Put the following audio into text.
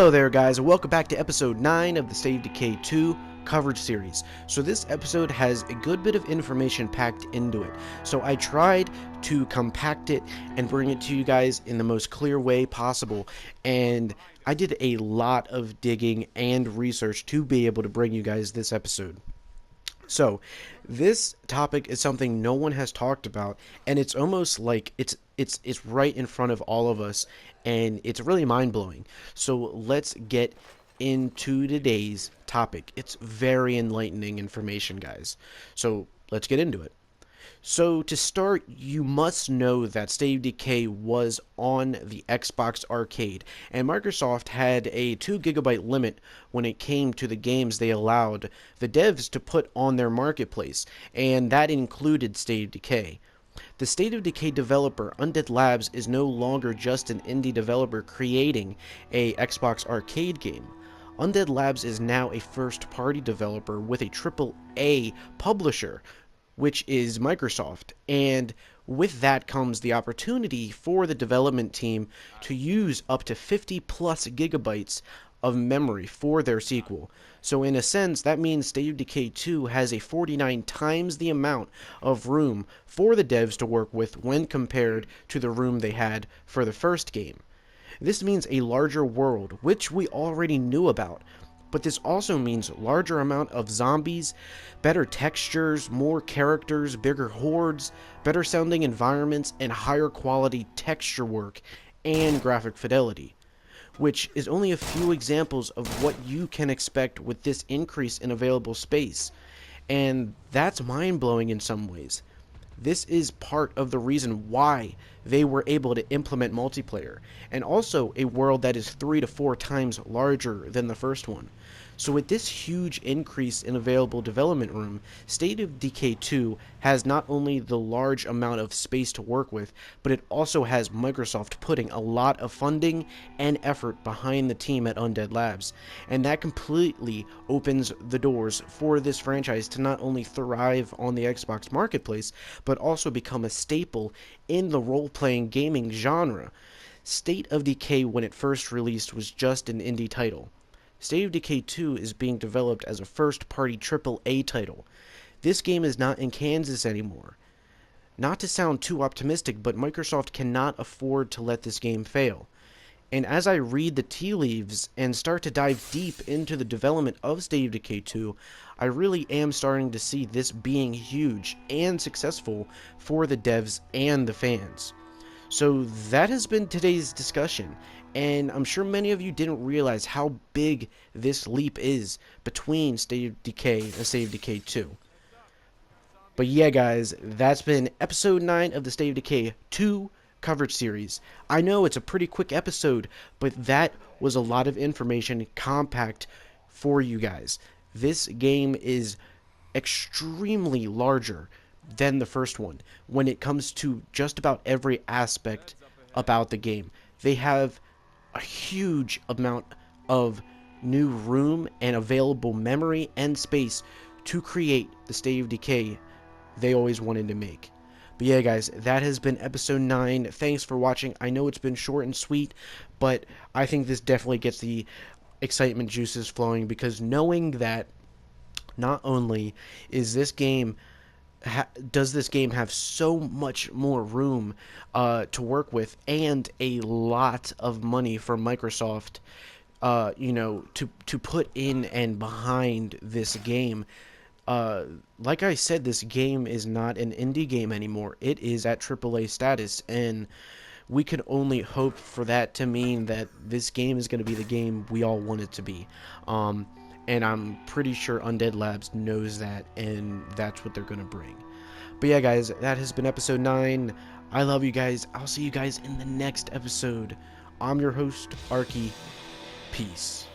Hello there guys, and welcome back to episode 9 of the State of Decay 2 coverage series. So this episode has a good bit of information packed into it. So I tried to compact it and bring it to you guys in the most clear way possible. And I did a lot of digging and research to be able to bring you guys this episode. So, this topic is something no one has talked about, and it's almost like it's right in front of all of us, and it's really mind-blowing. So, let's get into today's topic. It's very enlightening information, guys. So, let's get into it. So to start, you must know that State of Decay was on the Xbox Arcade, and Microsoft had a 2 gigabyte limit when it came to the games they allowed the devs to put on their marketplace, and that included State of Decay. The State of Decay developer, Untitled Labs, is no longer just an indie developer creating a Xbox Arcade game. Untitled Labs is now a first-party developer with a AAA publisher, which is Microsoft, and with that comes the opportunity for the development team to use up to 50 plus gigabytes of memory for their sequel. So in a sense, that means State of Decay 2 has a 49 times the amount of room for the devs to work with when compared to the room they had for the first game. This means a larger world, which we already knew about, but this also means larger amount of zombies, better textures, more characters, bigger hordes, better sounding environments, and higher quality texture work and graphic fidelity, which is only a few examples of what you can expect with this increase in available space, and that's mind-blowing in some ways. This is part of the reason why they were able to implement multiplayer, and also a world that is 3 to 4 times larger than the first one. So with this huge increase in available development room, State of Decay 2 has not only the large amount of space to work with, but it also has Microsoft putting a lot of funding and effort behind the team at Untitled Labs, and that completely opens the doors for this franchise to not only thrive on the Xbox marketplace, but also become a staple in the role-playing gaming genre. State of Decay, when it first released, was just an indie title. State of Decay 2 is being developed as a first-party AAA title. This game is not in Kansas anymore. Not to sound too optimistic, but Microsoft cannot afford to let this game fail. And as I read the tea leaves and start to dive deep into the development of State of Decay 2, I really am starting to see this being huge and successful for the devs and the fans. So that has been today's discussion, and I'm sure many of you didn't realize how big this leap is between State of Decay and State of Decay 2. But yeah guys, that's been episode 9 of the State of Decay 2 coverage series. I know it's a pretty quick episode, but that was a lot of information compact for you guys. This game is extremely larger than the first one when it comes to just about every aspect about the game. They have a huge amount of new room and available memory and space to create the State of Decay they always wanted to make. But yeah guys, that has been episode 9. Thanks for watching. I know it's been short and sweet, but I think this definitely gets the excitement juices flowing, because knowing that not only is this game does this game have so much more room to work with, and a lot of money for Microsoft, to put in and behind this game. Like I said, this game is not an indie game anymore. It is at AAA status, and we can only hope for that to mean that this game is going to be the game we all want it to be. And I'm pretty sure Untitled Labs knows that, and that's what they're going to bring. But yeah, guys, that has been episode 9. I love you guys. I'll see you guys in the next episode. I'm your host, Arky. Peace.